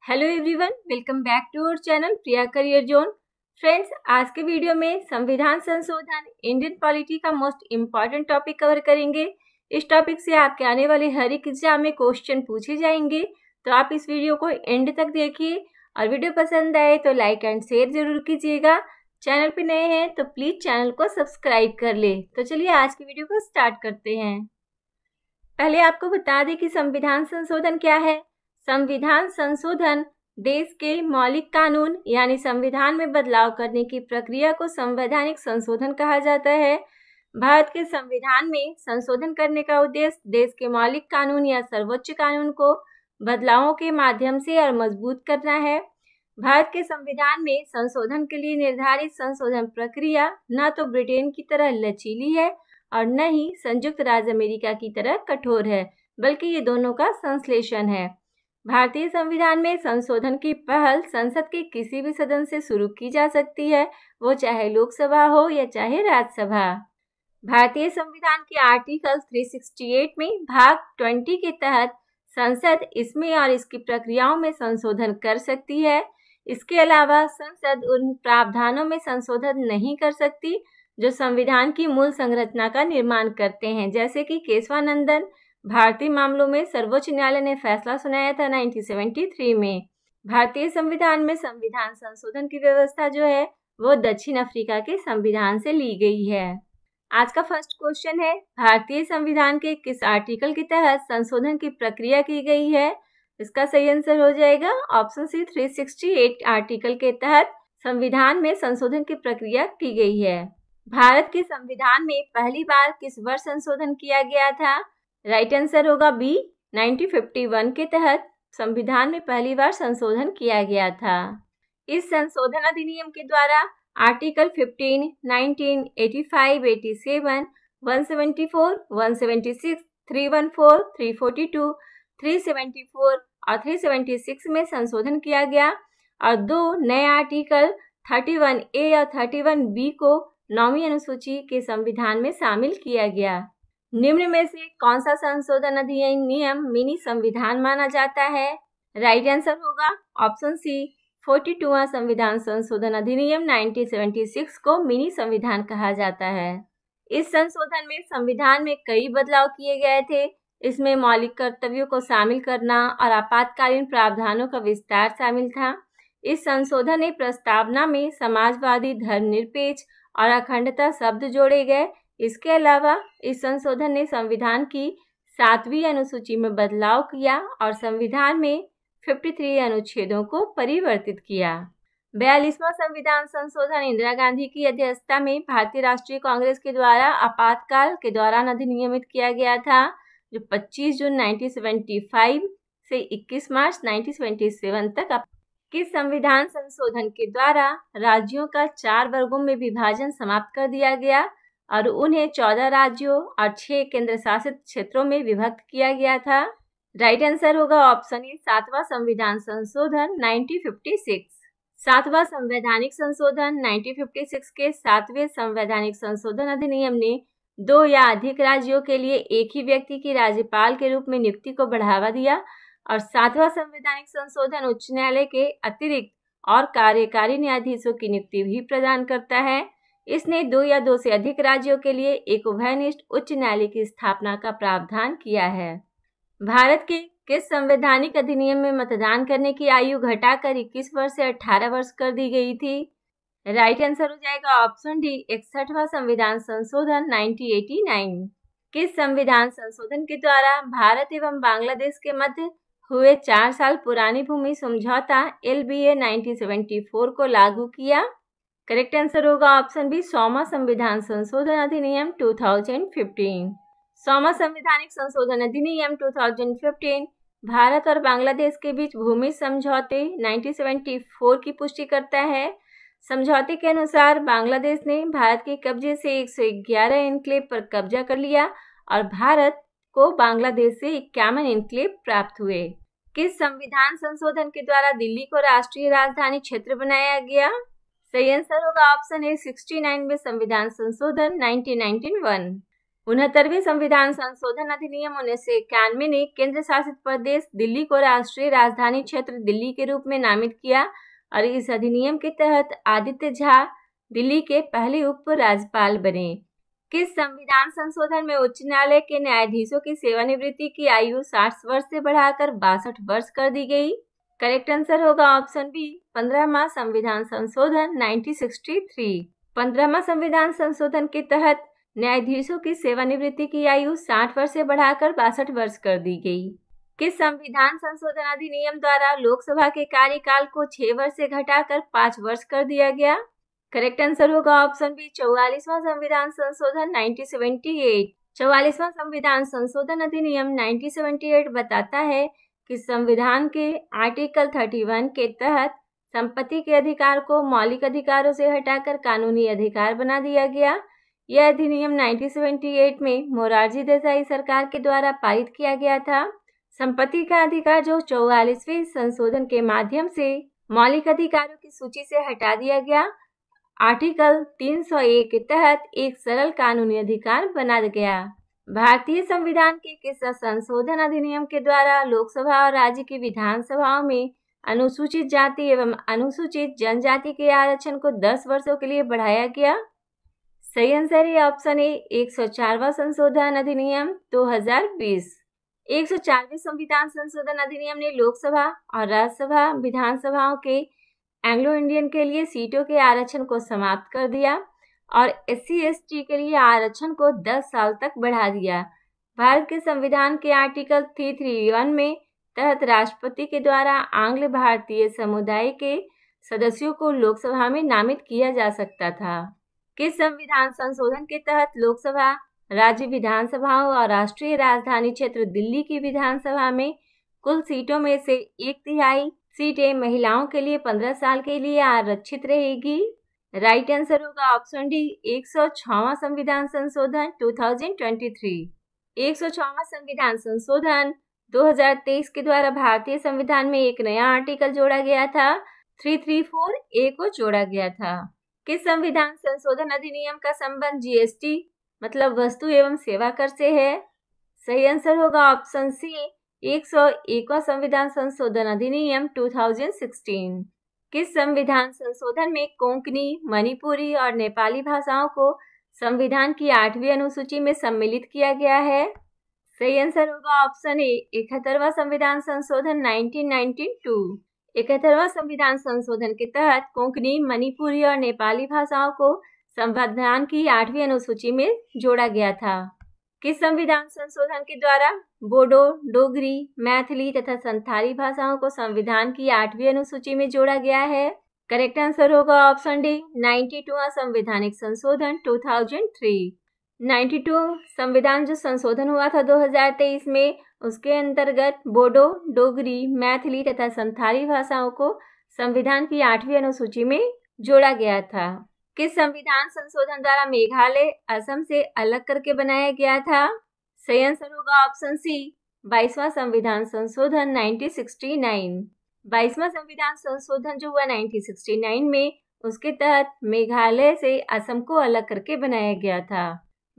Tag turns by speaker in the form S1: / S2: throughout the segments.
S1: Hello everyone, welcome back to our channel Priya career zone. Friends, आज के video में संविधान संशोधन इंडियन पॉलिटी का मोस्ट इम्पॉर्टेंट टॉपिक कवर करेंगे। इस टॉपिक से आपके आने वाले हर एक एग्जाम में क्वेश्चन पूछे जाएंगे, तो आप इस वीडियो को एंड तक देखिए और वीडियो पसंद आए तो लाइक एंड शेयर जरूर कीजिएगा। चैनल पे नए हैं तो प्लीज चैनल को सब्सक्राइब कर ले। तो चलिए आज की वीडियो को स्टार्ट करते हैं। पहले आपको बता दें कि संविधान संशोधन क्या है। संविधान संशोधन देश के मौलिक कानून यानी संविधान में बदलाव करने की प्रक्रिया को संवैधानिक संशोधन कहा जाता है। भारत के संविधान में संशोधन करने का उद्देश्य देश के मौलिक कानून या सर्वोच्च कानून को बदलावों के माध्यम से और मजबूत करना है। भारत के संविधान में संशोधन के लिए निर्धारित संशोधन प्रक्रिया न तो ब्रिटेन की तरह लचीली है और न ही संयुक्त राज्य अमेरिका की तरह कठोर है, बल्कि ये दोनों का संश्लेषण है। भारतीय संविधान में संशोधन की पहल संसद के किसी भी सदन से शुरू की जा सकती है, वो चाहे लोकसभा हो या चाहे राज्यसभा। भारतीय संविधान के आर्टिकल 368 में भाग 20 के तहत संसद इसमें और इसकी प्रक्रियाओं में संशोधन कर सकती है। इसके अलावा संसद उन प्रावधानों में संशोधन नहीं कर सकती जो संविधान की मूल संरचना का निर्माण करते हैं, जैसे कि केशवानंदन भारतीय मामलों में सर्वोच्च न्यायालय ने फैसला सुनाया था 1973 में। भारतीय संविधान में संविधान संशोधन की व्यवस्था जो है वो दक्षिण अफ्रीका के संविधान से ली गई है। आज का फर्स्ट क्वेश्चन है, भारतीय संविधान के किस आर्टिकल के तहत संशोधन की प्रक्रिया की गई है? इसका सही आंसर हो जाएगा ऑप्शन सी 368 आर्टिकल के तहत संविधान में संशोधन की प्रक्रिया की गई है। भारत के संविधान में पहली बार किस वर्ष संशोधन किया गया था? राइट आंसर होगा बी 1951 के तहत संविधान में पहली बार संशोधन किया गया था। इस संशोधन अधिनियम के द्वारा आर्टिकल 15, 19, 85, 87, 174, 176, 314, 342, 374 और 376 में संशोधन किया गया और दो नए आर्टिकल 31A और 31B को 9वीं अनुसूची के संविधान में शामिल किया गया। निम्न में से कौन सा संशोधन अधिनियम मिनी संविधान माना जाता है? राइट आंसर होगा ऑप्शन सी 42वां संविधान संशोधन अधिनियम 1976 को मिनी संविधान कहा जाता है। इस संशोधन में संविधान में कई बदलाव किए गए थे। इसमें मौलिक कर्तव्यों को शामिल करना और आपातकालीन प्रावधानों का विस्तार शामिल था। इस संशोधन ने प्रस्तावना में समाजवादी, धर्मनिरपेक्ष और अखंडता शब्द जोड़े गए। इसके अलावा इस संशोधन ने संविधान की 7वीं अनुसूची में बदलाव किया और संविधान में 53 अनुच्छेदों को परिवर्तित किया। 42वां संविधान संशोधन इंदिरा गांधी की अध्यक्षता में भारतीय राष्ट्रीय कांग्रेस के द्वारा आपातकाल के दौरान अधिनियमित किया गया था, जो 25 जून 1975 से 21 मार्च 1977 तक। किस संविधान संशोधन के द्वारा राज्यों का 4 वर्गों में विभाजन समाप्त कर दिया गया और उन्हें 14 राज्यों और 6 केंद्र शासित क्षेत्रों में विभक्त किया गया था? राइट आंसर होगा ऑप्शन ए 7वां संविधान संशोधन 1956। 7वां संवैधानिक संशोधन 1956 के 7वें संवैधानिक संशोधन अधिनियम ने 2 या अधिक राज्यों के लिए एक ही व्यक्ति की राज्यपाल के रूप में नियुक्ति को बढ़ावा दिया और 7वां संवैधानिक संशोधन उच्च न्यायालय के अतिरिक्त और कार्यकारी न्यायाधीशों की नियुक्ति भी प्रदान करता है। इसने 2 या 2 से अधिक राज्यों के लिए एक उभयनिष्ठ उच्च न्यायालय की स्थापना का प्रावधान किया है। भारत के किस संवैधानिक अधिनियम में मतदान करने की आयु घटाकर 21 वर्ष से 18 वर्ष कर दी गई थी? राइट आंसर हो जाएगा ऑप्शन डी 61वां संविधान संशोधन 1989। किस संविधान संशोधन के द्वारा भारत एवं बांग्लादेश के मध्य हुए 4 साल पुरानी भूमि समझौता LBA 1974 को लागू किया? करेक्ट आंसर होगा ऑप्शन बी 100वां संविधान संशोधन अधिनियम 2015। 100वां संवैधानिक संशोधन अधिनियम 2015 भारत और बांग्लादेश के बीच भूमि समझौते 1974 की पुष्टि करता है। समझौते के अनुसार बांग्लादेश ने भारत के कब्जे से 111 एन्क्लेव पर कब्जा कर लिया और भारत को बांग्लादेश से 51 एन्क्लेव प्राप्त हुए। किस संविधान संशोधन के द्वारा दिल्ली को राष्ट्रीय राजधानी क्षेत्र बनाया गया? सही आंसर होगा ऑप्शन ए 69वें संविधान संशोधन 1991। 69वें संविधान संशोधन अधिनियम 1991 ने केंद्र शासित प्रदेश दिल्ली को राष्ट्रीय राजधानी क्षेत्र दिल्ली के रूप में नामित किया और इस अधिनियम के तहत आदित्य झा दिल्ली के पहले उप राज्यपाल बने। किस संविधान संशोधन में उच्च न्यायालय के न्यायाधीशों की सेवानिवृत्ति की आयु 60 वर्ष से बढ़ाकर 62 वर्ष कर दी गई? करेक्ट आंसर होगा ऑप्शन बी, 15वां संविधान संशोधन 1963। 15वां संविधान संशोधन के तहत न्यायाधीशों की सेवानिवृत्ति की आयु 60 वर्ष से बढ़ाकर 62 वर्ष कर दी गई। किस संविधान संशोधन अधिनियम द्वारा लोकसभा के कार्यकाल को 6 वर्ष से घटाकर 5 वर्ष कर दिया गया? करेक्ट आंसर होगा ऑप्शन बी, 44वां संविधान संशोधन 1978। 44वां संविधान संशोधन अधिनियम 1978 बताता है कि संविधान के आर्टिकल 31 के तहत संपत्ति के अधिकार को मौलिक अधिकारों से हटाकर कानूनी अधिकार बना दिया गया। यह अधिनियम 1978 में मोरारजी देसाई सरकार के द्वारा पारित किया गया था। संपत्ति का अधिकार जो 44वें संशोधन के माध्यम से मौलिक अधिकारों की सूची से हटा दिया गया, आर्टिकल 301 के तहत एक सरल कानूनी अधिकार बना गया। भारतीय संविधान के किस संशोधन अधिनियम के द्वारा लोकसभा और राज्य की विधानसभाओं में अनुसूचित जाति एवं अनुसूचित जनजाति के आरक्षण को 10 वर्षों के लिए बढ़ाया गया? सही आंसर है ऑप्शन ए, 104वां संशोधन अधिनियम 2020। 104वें संविधान संशोधन अधिनियम ने लोकसभा और राज्यसभा विधानसभाओं के एंग्लो इंडियन के लिए सीटों के आरक्षण को समाप्त कर दिया और SC/ST के लिए आरक्षण को 10 साल तक बढ़ा दिया। भारत के संविधान के आर्टिकल 331 में तहत राष्ट्रपति के द्वारा आंग्ल भारतीय समुदाय के सदस्यों को लोकसभा में नामित किया जा सकता था। किस संविधान संशोधन के तहत लोकसभा, राज्य विधानसभाओं और राष्ट्रीय राजधानी क्षेत्र दिल्ली की विधानसभा में कुल सीटों में से 1/3 सीटें महिलाओं के लिए 15 साल के लिए आरक्षित रहेगी? राइट आंसर होगा ऑप्शन डी, 106वां संविधान संशोधन 2023। 106वां संविधान संशोधन 2023 के द्वारा भारतीय संविधान में एक नया आर्टिकल जोड़ा गया था, 334A को जोड़ा गया था। किस संविधान संशोधन अधिनियम का संबंध GST मतलब वस्तु एवं सेवा कर से है? सही आंसर होगा ऑप्शन सी, 101वां संविधान संशोधन अधिनियम 2016। किस संविधान संशोधन में कोंकणी, मणिपुरी और नेपाली भाषाओं को संविधान की 8वीं अनुसूची में सम्मिलित किया गया है? सही आंसर होगा ऑप्शन ए, 71वां संविधान संशोधन 1992। 71वां संविधान संशोधन के तहत कोंकणी, मणिपुरी और नेपाली भाषाओं को संविधान की 8वीं अनुसूची में जोड़ा गया था। किस संविधान संशोधन के द्वारा बोडो, डोगरी, मैथिली तथा संथाली भाषाओं को संविधान की 8वीं अनुसूची में जोड़ा गया है? करेक्ट आंसर होगा ऑप्शन डी, 92वां संवैधानिक संशोधन 2003। 92 संविधान जो संशोधन हुआ था 2023 में, उसके अंतर्गत बोडो, डोगरी, मैथिली तथा संथाली भाषाओं को संविधान की 8वीं अनुसूची में जोड़ा गया था। किस संविधान संशोधन द्वारा मेघालय असम से अलग करके बनाया गया था? सही आंसर होगा ऑप्शन सी, 22वां संविधान संशोधन 1969। 22वां संविधान संशोधन जो हुआ 1969 में, उसके तहत मेघालय से असम को अलग करके बनाया गया था।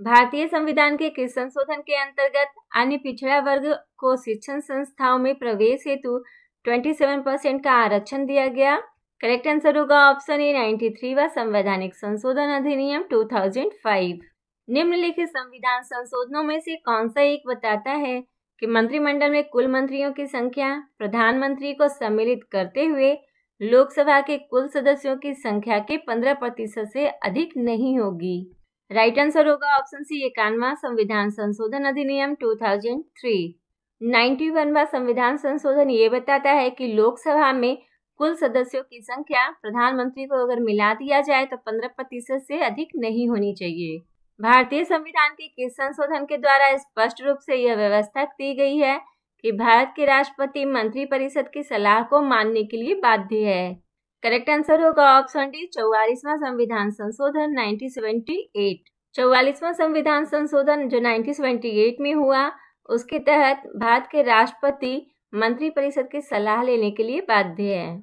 S1: भारतीय संविधान के किस संशोधन के अंतर्गत अन्य पिछड़ा वर्ग को शिक्षण संस्थाओं में प्रवेश हेतु 27% का आरक्षण दिया गया? करेक्ट आंसर होगा ऑप्शन ए, 93वां संवैधानिक संशोधन अधिनियम 2005। निम्नलिखित संविधान संशोधनों में से कौन सा एक बताता है कि मंत्रिमंडल में कुल मंत्रियों की संख्या प्रधानमंत्री को सम्मिलित करते हुए लोकसभा के कुल सदस्यों की संख्या के 15% से अधिक नहीं होगी? राइट आंसर होगा ऑप्शन सी, 91वां संविधान संशोधन अधिनियम 2003। 91वां संविधान संशोधन ये बताता है कि लोकसभा में कुल सदस्यों की संख्या प्रधानमंत्री को अगर मिला दिया जाए तो 15% से अधिक नहीं होनी चाहिए। भारतीय संविधान के किस संशोधन के द्वारा स्पष्ट रूप से यह व्यवस्था की गई है कि भारत के राष्ट्रपति मंत्रिपरिषद की सलाह को मानने के लिए बाध्य है? करेक्ट आंसर होगा ऑप्शन डी, 44वां संविधान संशोधन 1978। 44वां संविधान संशोधन जो 1978 में हुआ, उसके तहत भारत के राष्ट्रपति मंत्रिपरिषद की सलाह लेने के लिए बाध्य है।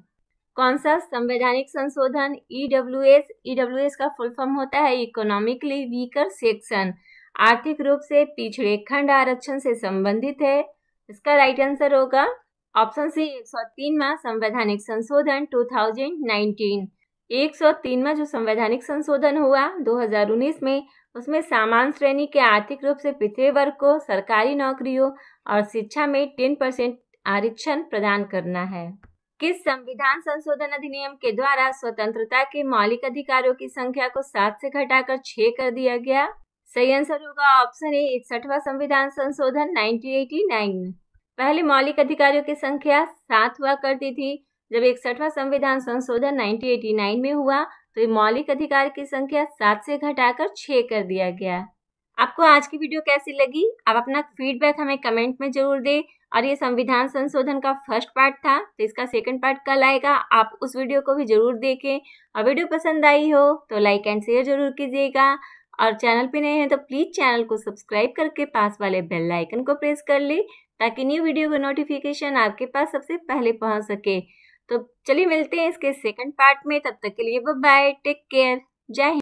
S1: कौन सा संवैधानिक संशोधन? EWS का फुल फॉर्म होता है इकोनॉमिकली वीकर सेक्शन। आर्थिक रूप से पिछड़े खंड आरक्षण से संबंधित है? इसका राइट आंसर होगा ऑप्शन सी 103वां संवैधानिक संशोधन 2019। 103वां जो संवैधानिक संशोधन हुआ 2019 में, उसमें सामान्य श्रेणी के आर्थिक रूप से पिछड़े वर्ग को सरकारी नौकरियों और शिक्षा में 10% आरक्षण प्रदान करना है। किस संविधान संशोधन अधिनियम के द्वारा स्वतंत्रता के मौलिक अधिकारों की संख्या को 7 से घटाकर 6 कर दिया गया? सही आंसर होगा ऑप्शन ए 61वां संविधान संशोधन 1989। पहले मौलिक अधिकारों की संख्या 7 हुआ करती थी। जब 61वां संविधान संशोधन 1989 में हुआ तो ये मौलिक अधिकार की संख्या 7 से घटाकर 6 कर दिया गया। आपको आज की वीडियो कैसी लगी? आप अपना फीडबैक हमें कमेंट में जरूर दें। और ये संविधान संशोधन का फर्स्ट पार्ट था, तो इसका सेकंड पार्ट कल आएगा, आप उस वीडियो को भी जरूर देखें। और वीडियो पसंद आई हो तो लाइक एंड शेयर जरूर कीजिएगा। और चैनल पे नए हैं तो प्लीज़ चैनल को सब्सक्राइब करके पास वाले बेल आइकन को प्रेस कर ले, ताकि न्यू वीडियो का नोटिफिकेशन आपके पास सबसे पहले पहुंच सके। तो चलिए मिलते हैं इसके सेकंड पार्ट में, तब तक के लिए बाय बाय, टेक केयर, जय हिंद।